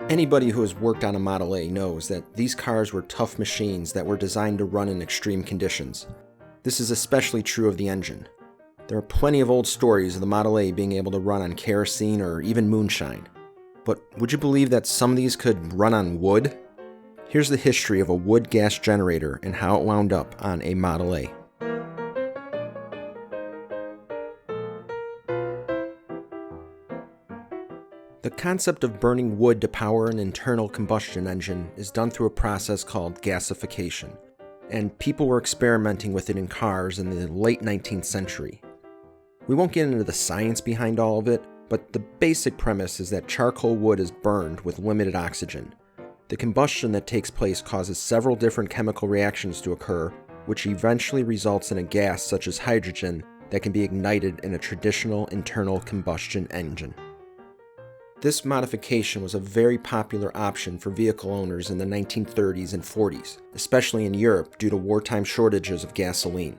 Anybody who has worked on a Model A knows that these cars were tough machines that were designed to run in extreme conditions. This is especially true of the engine. There are plenty of old stories of the Model A being able to run on kerosene or even moonshine. But would you believe that some of these could run on wood? Here's the history of a wood gas generator and how it wound up on a Model A. The concept of burning wood to power an internal combustion engine is done through a process called gasification, and people were experimenting with it in cars in the late 19th century. We won't get into the science behind all of it, but the basic premise is that charcoal wood is burned with limited oxygen. The combustion that takes place causes several different chemical reactions to occur, which eventually results in a gas such as hydrogen that can be ignited in a traditional internal combustion engine. This modification was a very popular option for vehicle owners in the 1930s and 40s, especially in Europe due to wartime shortages of gasoline.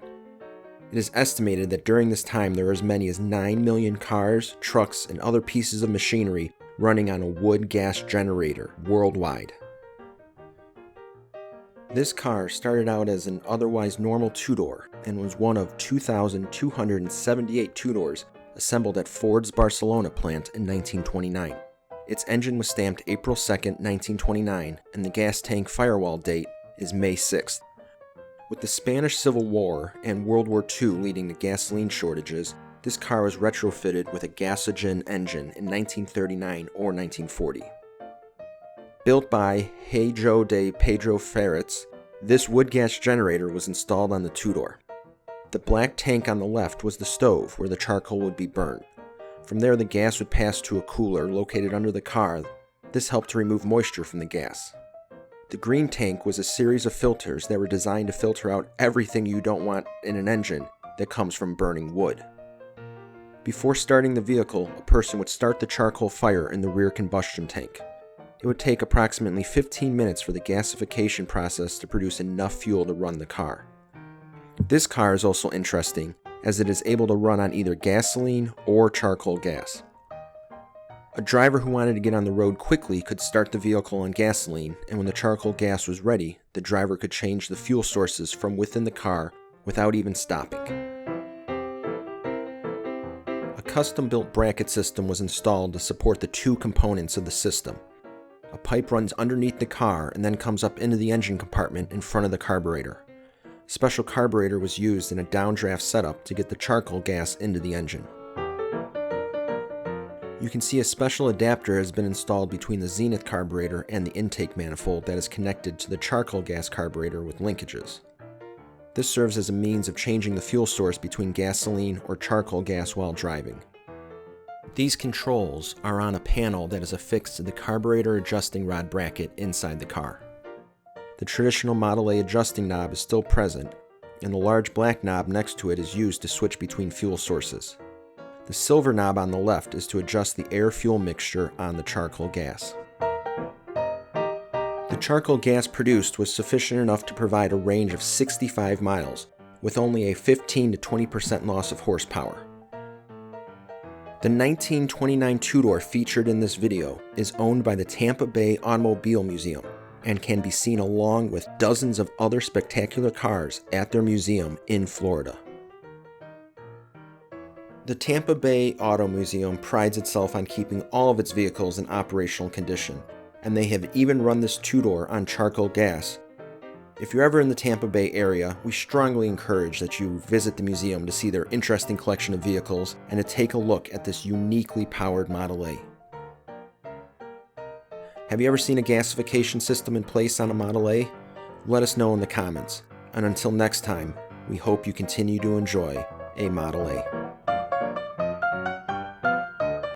It is estimated that during this time there were as many as 9 million cars, trucks, and other pieces of machinery running on a wood gas generator worldwide. This car started out as an otherwise normal two-door and was one of 2,278 two-doors assembled at Ford's Barcelona plant in 1929. Its engine was stamped April 2, 1929, and the gas tank firewall date is May 6th. With the Spanish Civil War and World War II leading to gasoline shortages, this car was retrofitted with a gasogen engine in 1939 or 1940. Built by João de Pedro Ferreira, this wood gas generator was installed on the two-door. The black tank on the left was the stove where the charcoal would be burned. From there, the gas would pass to a cooler located under the car. This helped to remove moisture from the gas. The green tank was a series of filters that were designed to filter out everything you don't want in an engine that comes from burning wood. Before starting the vehicle, a person would start the charcoal fire in the rear combustion tank. It would take approximately 15 minutes for the gasification process to produce enough fuel to run the car. This car is also interesting as it is able to run on either gasoline or charcoal gas. A driver who wanted to get on the road quickly could start the vehicle on gasoline, and when the charcoal gas was ready, the driver could change the fuel sources from within the car without even stopping. A custom-built bracket system was installed to support the two components of the system. A pipe runs underneath the car and then comes up into the engine compartment in front of the carburetor. A special carburetor was used in a downdraft setup to get the charcoal gas into the engine. You can see a special adapter has been installed between the Zenith carburetor and the intake manifold that is connected to the charcoal gas carburetor with linkages. This serves as a means of changing the fuel source between gasoline or charcoal gas while driving. These controls are on a panel that is affixed to the carburetor adjusting rod bracket inside the car. The traditional Model A adjusting knob is still present, and the large black knob next to it is used to switch between fuel sources. The silver knob on the left is to adjust the air-fuel mixture on the charcoal gas. The charcoal gas produced was sufficient enough to provide a range of 65 miles, with only a 15 to 20% loss of horsepower. The 1929 two-door featured in this video is owned by the Tampa Bay Automobile Museum and can be seen along with dozens of other spectacular cars at their museum in Florida. The Tampa Bay Auto Museum prides itself on keeping all of its vehicles in operational condition, and they have even run this two-door on charcoal gas. If you're ever in the Tampa Bay area, we strongly encourage that you visit the museum to see their interesting collection of vehicles and to take a look at this uniquely powered Model A. Have you ever seen a gasification system in place on a Model A? Let us know in the comments. And until next time, we hope you continue to enjoy a Model A.